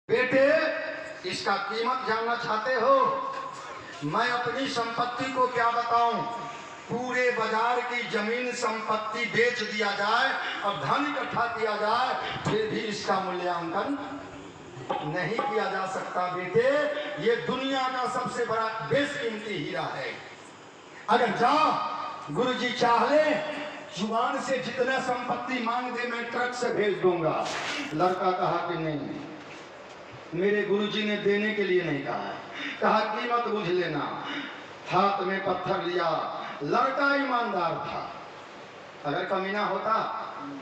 बेटे, इसका कीमत जानना चाहते हो? मैं अपनी संपत्ति को क्या बताऊं? पूरे बाजार की जमीन संपत्ति बेच दिया जाए और धन इकट्ठा किया जाए, फिर भी इसका मूल्यांकन नहीं किया जा सकता। बेटे, ये दुनिया का सबसे बड़ा बेशकीमती हीरा है। अगर जाओ, गुरुजी चाह ले जुबान से जितना संपत्ति मांग दे मैं ट्रक से भेज दूंगा। लड़का कहा कि नहीं, मेरे गुरुजी ने देने के लिए नहीं कहा है, कहा कीमत बुझ लेना। हाथ में पत्थर लिया। लड़का ईमानदार था। अगर कमीना होता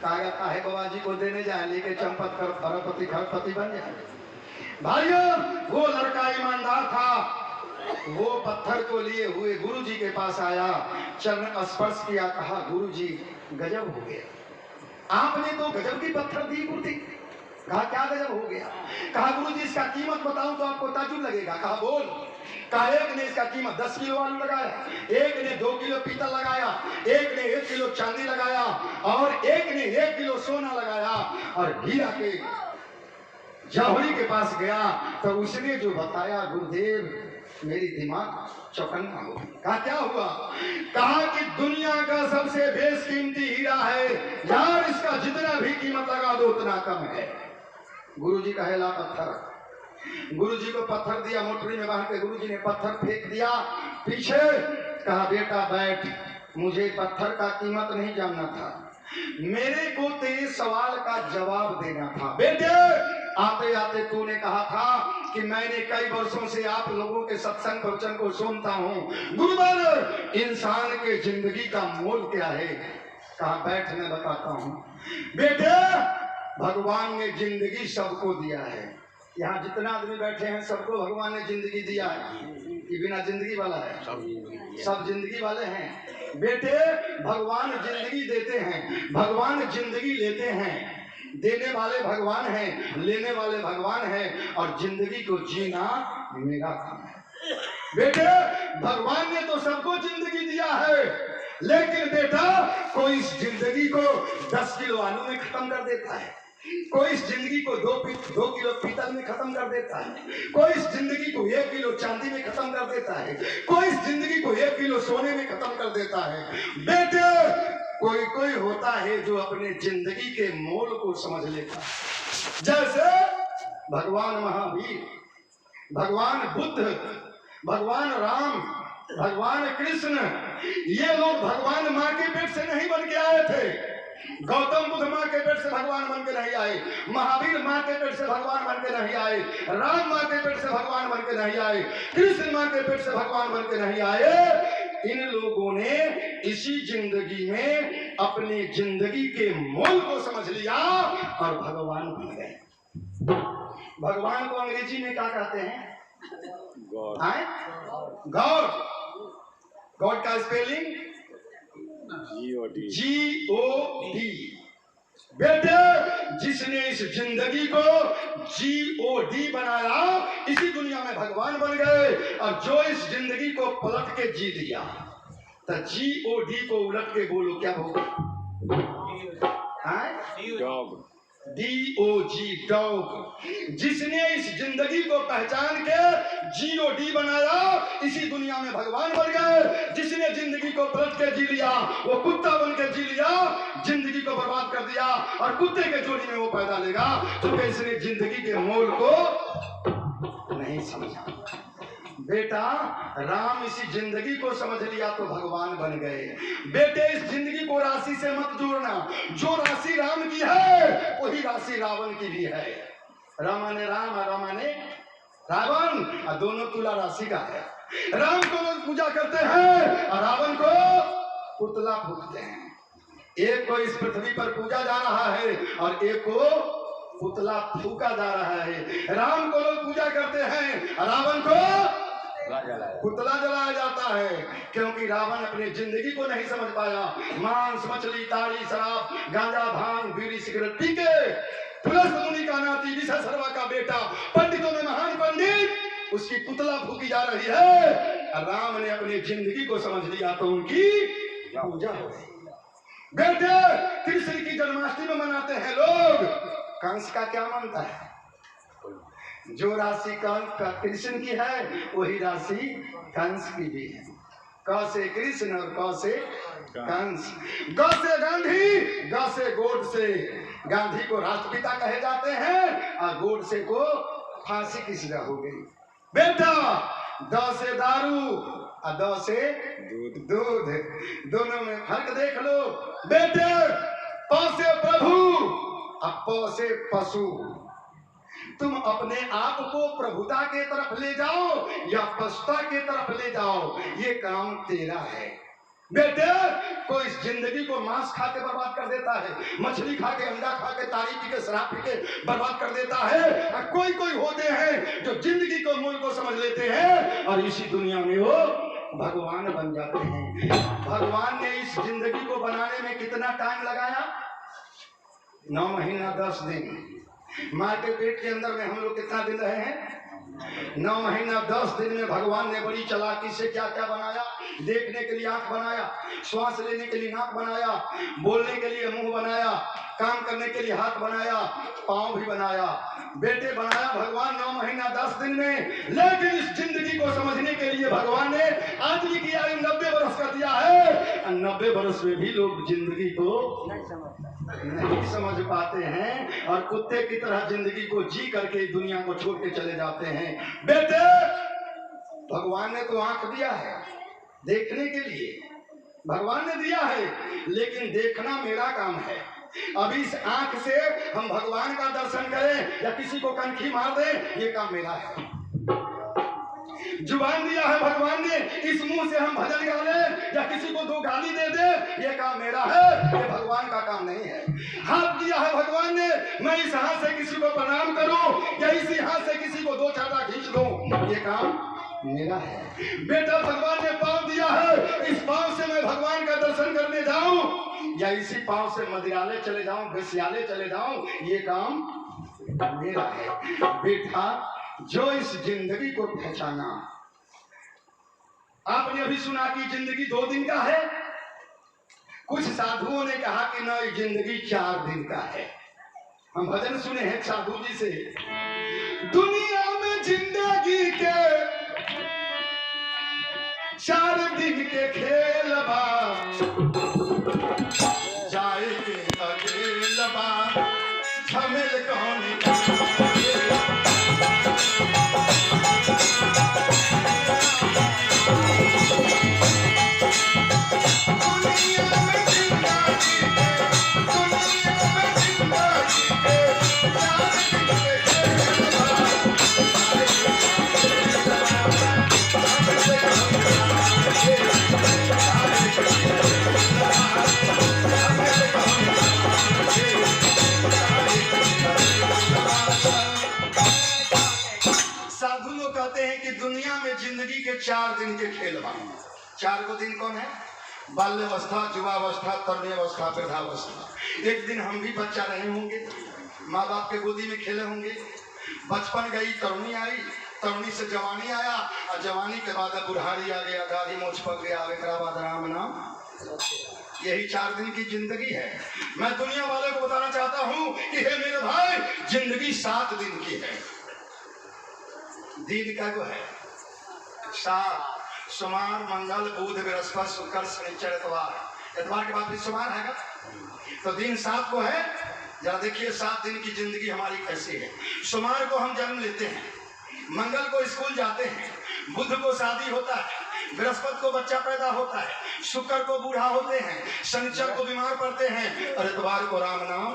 कहा काहे बाबा जी को देने जाए, लेके चंपत कर खरपति खरपति बन जाए। भाइयों, वो लड़का ईमानदार था। वो पत्थर को लिए हुए गुरुजी के पास आया, चरण स्पर्श किया, कहा गुरुजी गजब हो गया, आपने तो गजब की पत्थर दी गुरुजी। कहा क्या गजब हो गया? कहा गुरुजी इसका कीमत बताऊं तो आपको ताजुब लगेगा। कहा बोल। कहा एक ने इसका कीमत 10 किलो आलू लगाया, एक ने 2 किलो पीतल लगाया, एक ने 1 किलो चांदी लगाया और एक ने 1 किलो सोना लगाया। और हीरा के जौहरी के पास गया तो उसने जो बताया, गुरुदेव मेरी दिमाग चौकन्ना हो। कहा क्या हुआ? कहा कि दुनिया का सबसे बेशकीमती हीरा है यार, इसका जितना भी कीमत लगा दो उतना कम है। गुरुजी कहे ला पत्थर। गुरुजी को पत्थर दिया, मोटरी में बांध के गुरुजी ने पत्थर फेंक दिया पीछे। कहा बेटा बैठ, मुझे पत्थर का कीमत नहीं जानना था, मेरे को तेरे सवाल का जवाब देना था। बेटे, आते आते तूने कहा था कि मैंने कई वर्षों से आप लोगों के सत्संग प्रवचन को सुनता हूँ, गुरुवर इंसान के जिंदगी का मोल क्या है? कहा बैठ मैं बताता हूँ। बेटे, भगवान ने जिंदगी सबको दिया है। यहाँ जितना आदमी बैठे हैं सबको भगवान ने जिंदगी दिया है। कि बिना जिंदगी वाला है? सब जिंदगी वाले हैं। बेटे, भगवान जिंदगी देते हैं, भगवान जिंदगी लेते हैं। देने वाले भगवान हैं, लेने वाले भगवान हैं, और जिंदगी को जीना मेरा काम है। बेटे, भगवान ने तो सबको जिंदगी दिया है, लेकिन बेटा कोई इस जिंदगी को 10 किलो आलू में खत्म कर देता है, कोई इस जिंदगी को 2 किलो पीतल में खत्म कर देता है, कोई इस जिंदगी को 1 किलो चांदी में खत्म कर देता है, कोई इस जिंदगी को 1 किलो सोने में खत्म कर देता है। बेटे, कोई कोई होता है जो अपने जिंदगी के मोल को समझ लेता है। जैसे भगवान महावीर, भगवान बुद्ध, भगवान राम, भगवान कृष्ण, ये लोग भगवान माँ के पेट से नहीं बन के आए थे। गौतम बुद्ध माँ के पेट से भगवान बन के नहीं आए, महावीर माँ के पेट से भगवान बन के नहीं आए, राम माँ के पेट से भगवान बन के नहीं आए, कृष्ण माँ के पेट से भगवान बन के नहीं आए। इन लोगों ने इसी जिंदगी में अपनी जिंदगी के मोल को समझ लिया और भगवान बन गए। भगवान को अंग्रेजी में क्या कहते हैं? गॉड। गॉड का स्पेलिंग G-O-D। बेटे, जिसने इस जिंदगी को G-O-D बनाया, इसी दुनिया में भगवान बन गए। और जो इस जिंदगी को पलट के जी लिया, तो G-O-D को उलट के बोलो क्या होगा? D-O-G, dog. जिसने इस जिंदगी को पहचान के G-O-D बनाया, इसी दुनिया में भगवान बन गए। जिसने जिंदगी को पलट के जी लिया, वो कुत्ता बन के जी लिया, जिंदगी को बर्बाद कर दिया, और कुत्ते के जोड़ी में वो पैदा लेगा, तो इसने जिंदगी के मोल को नहीं समझा। बेटा, राम इसी जिंदगी को समझ लिया तो भगवान बन गए। बेटे, इस जिंदगी को राशि से मत जोड़ना। जो राशि राम की है वही राशि रावण की भी है। रामा ने राम और रामा ने रावण, और दोनों तुला राशि का है। राम को लोग पूजा करते हैं और रावण को पुतला फूकते हैं। एक को इस पृथ्वी पर पूजा जा रहा है और एक को पुतला फूका जा रहा है। राम को लोग पूजा करते हैं, रावण को पुतला जलाया जाता है, क्योंकि रावण अपनी जिंदगी को नहीं समझ पाया। मांस, मछली, ताड़ी, शराब, गांजा, भांग, बीड़ी, सिगरेट पी के पुलस्त मुनि का नाती, विषय सर्वा का बेटा, पंडितों में महान पंडित, उसकी पुतला फूकी जा रही है। राम ने अपनी जिंदगी को समझ लिया तो उनकी पूजा हो रही। बेटे, कृष्ण की जन्माष्टमी मनाते हैं लोग, कंस का क्या मानता है? जो राशि कृष्ण की है वही राशि कंस की भी है। क से कृष्ण और क से कंस। ग से गांधी, ग से गोडसे। गांधी को राष्ट्रपिता कहे जाते हैं और गोडसे को फांसी की सजा हो गई। बेटा द से दारू और द से दूध, दोनों में फर्क देख लो। बेटे प से प्रभु और प से पशु। तुम अपने आप को प्रभुता के तरफ ले जाओ या पशुता के तरफ ले जाओ, ये काम तेरा है। बेटे कोई जिंदगी को मांस खा के बर्बाद कर देता है, मछली खा के, अंडा खा के, तारी पी के, शराब पी के बर्बाद कर देता है। और कोई कोई होते हैं जो जिंदगी को मूल को समझ लेते हैं और इसी दुनिया में वो भगवान बन जाते हैं। भगवान ने इस जिंदगी को बनाने में कितना टाइम लगाया? 9 महीना 10 दिन। माँ के पेट के अंदर में हम लोग कितना दिन रहे हैं? 9 महीना 10 दिन में भगवान ने बड़ी चालाकी से क्या क्या बनाया। देखने के लिए आंख बनाया, श्वास लेने के लिए नाक बनाया, बोलने के लिए मुंह बनाया, काम करने के लिए हाथ बनाया, पांव भी बनाया। बेटे बनाया भगवान 9 महीना 10 दिन में। लेकिन इस जिंदगी को समझने के लिए भगवान ने आदमी की आयु 90 वर्ष कर दिया है। 90 वर्ष में भी लोग जिंदगी को नहीं समझ पाते हैं और कुत्ते की तरह जिंदगी को जी करके दुनिया को छोड़ के चले जाते हैं। बेटे भगवान ने तो आंख दिया है देखने के लिए, भगवान ने दिया है, लेकिन देखना मेरा काम है। अब इस आंख से हम भगवान का दर्शन करें या किसी को कनखी मार दें, ये काम मेरा है। जुबान दिया है भगवान ने, इस मुंह से हम भजन गा लें या किसी को 2 गाली दे दे, ये काम मेरा है, ये भगवान का काम नहीं है। हाथ दिया है भगवान ने, मैं इस हाथ से किसी को प्रणाम करूं या इसी हाथ से किसी को 2 चाटा खींच दूं, ये काम मेरा है। बेटा भगवान ने पांव दिया है, इस पांव से मैं भगवान का दर्शन करने जाऊं या इसी पांव से मदिरालय चले जाऊं, बेस्यालय चले जाऊं, ये काम मेरा है। बेटा जो इस जिंदगी को पहचाना, आपने अभी सुना कि जिंदगी 2 दिन का है। कुछ साधुओं ने कहा कि ना, जिंदगी 4 दिन का है। हम भजन सुने हैं साधु जी से, दुनिया में जिंदगी के 4 दिन के खेल बा, जाए के अकेल बा, झमेल कौन का। जिंदगी के 4 दिन के खेल बा। 4 को दिन कौन है? बाल्यावस्था, युवावस्था, तरुणावस्था, वृद्धावस्था। एक दिन हम भी बच्चा रहे होंगे, माँ बाप के गोदी में खेले होंगे। बचपन गई, तरुणी आई, तरुणी से जवानी आया और जवानी के बाद बुढ़ारी आ गया, दाढ़ी मोछ पक गया, एक बाद राम नाम। यही 4 दिन की जिंदगी है। मैं दुनिया वाले को बताना चाहता हूँ कि हे मेरे भाई, जिंदगी 7 दिन की है। दिन का वो है 7, सोमवार, मंगल, बुध, बृहस्पति, शुक्र, शनिचर, इतवार। इतवार के बाद फिर सोमवार है, तो दिन 7 को है। जरा देखिए 7 दिन की जिंदगी हमारी कैसी है। सोमवार को हम जन्म लेते हैं, मंगल को स्कूल जाते हैं, बुध को शादी होता है, बृहस्पति को बच्चा पैदा होता है, शुक्र को बूढ़ा होते हैं, शनिचर को बीमार पड़ते हैं और इतवार को राम नाम।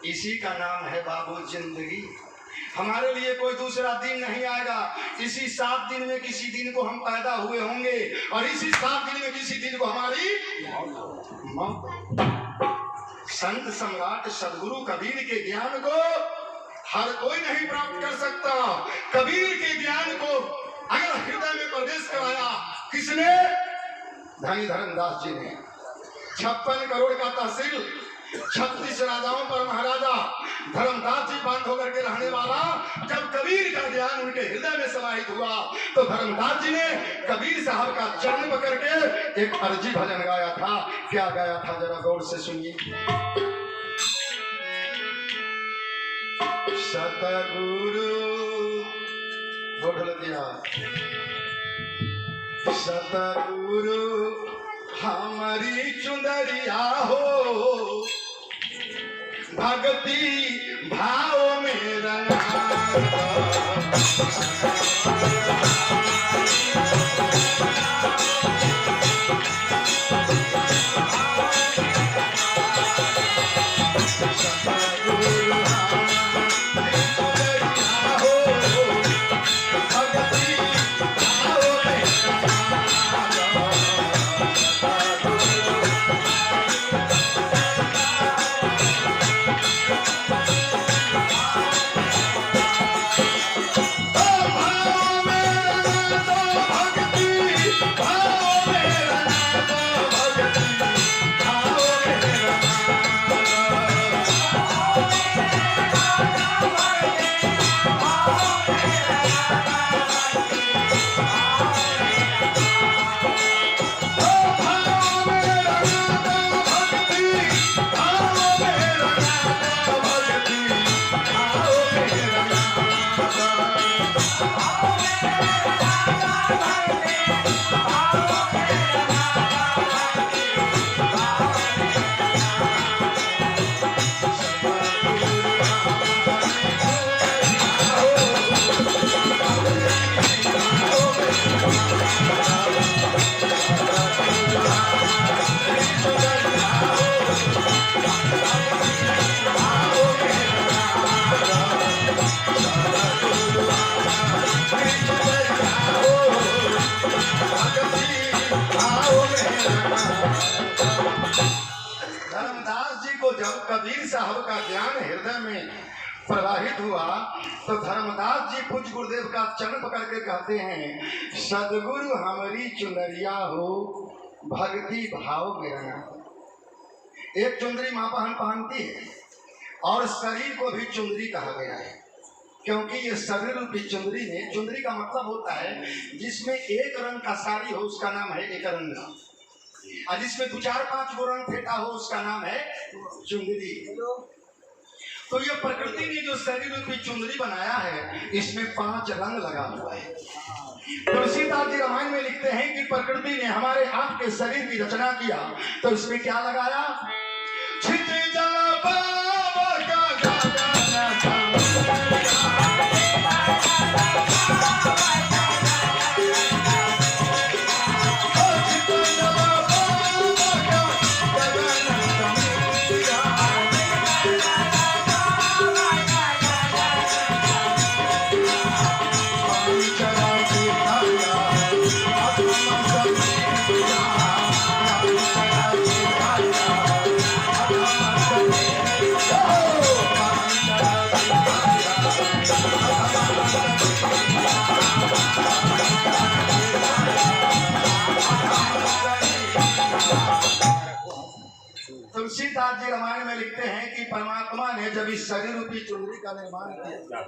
इसी का नाम है बाबू जिंदगी। हमारे लिए कोई दूसरा दिन नहीं आएगा। इसी 7 दिन में किसी दिन को हम पैदा हुए होंगे और इसी 7 दिन में किसी दिन को हमारी मौत। संत सम्राट सदगुरु कबीर के ज्ञान को हर कोई नहीं प्राप्त कर सकता। कबीर के ज्ञान को अगर हृदय में प्रवेश कराया किसने? धनी धर्मदास जी ने। 56 करोड़ का तहसील, 36 राजाओं पर महाराजा, धर्मदास जी बांध होकर के रहने वाला। जब कबीर का ज्ञान उनके हृदय में समाहित हुआ तो धर्मदास जी ने कबीर साहब का चरण पकड़ के एक अर्जी भजन गाया था। क्या गाया था जरा गौर से सुनिए। सतगुरु बोल दिया सतगुरु हमारी चुनरिया हो भक्ति भाव में रंगा धर्मदास जी को जब कबीर साहब का ज्ञान हृदय में प्रवाहित हुआ तो धर्मदास जी पूज्य गुरुदेव का चरण पकड़ के कहते हैं सदगुरु हमारी चुनरिया हो भक्ति भाव में रहना। एक चुंदरी माँ बहन पहनती है और शरीर को भी चुंदरी कहा गया है क्योंकि ये शरीर रूपी चुंदरी में चुंदरी का मतलब होता है जिसमें एक रंग का साड़ी हो उसका नाम है एक रंगा और जिसमें 2-4-5 गो रंग फेंटा हो उसका नाम है चुंदरी। तो ये प्रकृति ने जो शरीर रूपी चुंदरी बनाया है इसमें 5 रंग लगा हुआ है। तुलसीदास जी रामायण में लिखते हैं कि प्रकृति ने हमारे आपके शरीर की रचना किया तो इसमें क्या लगाया तुलसीदास जी रामायण में लिखते हैं कि परमात्मा ने जब इस शरीर रूपी चुनरी का निर्माण किया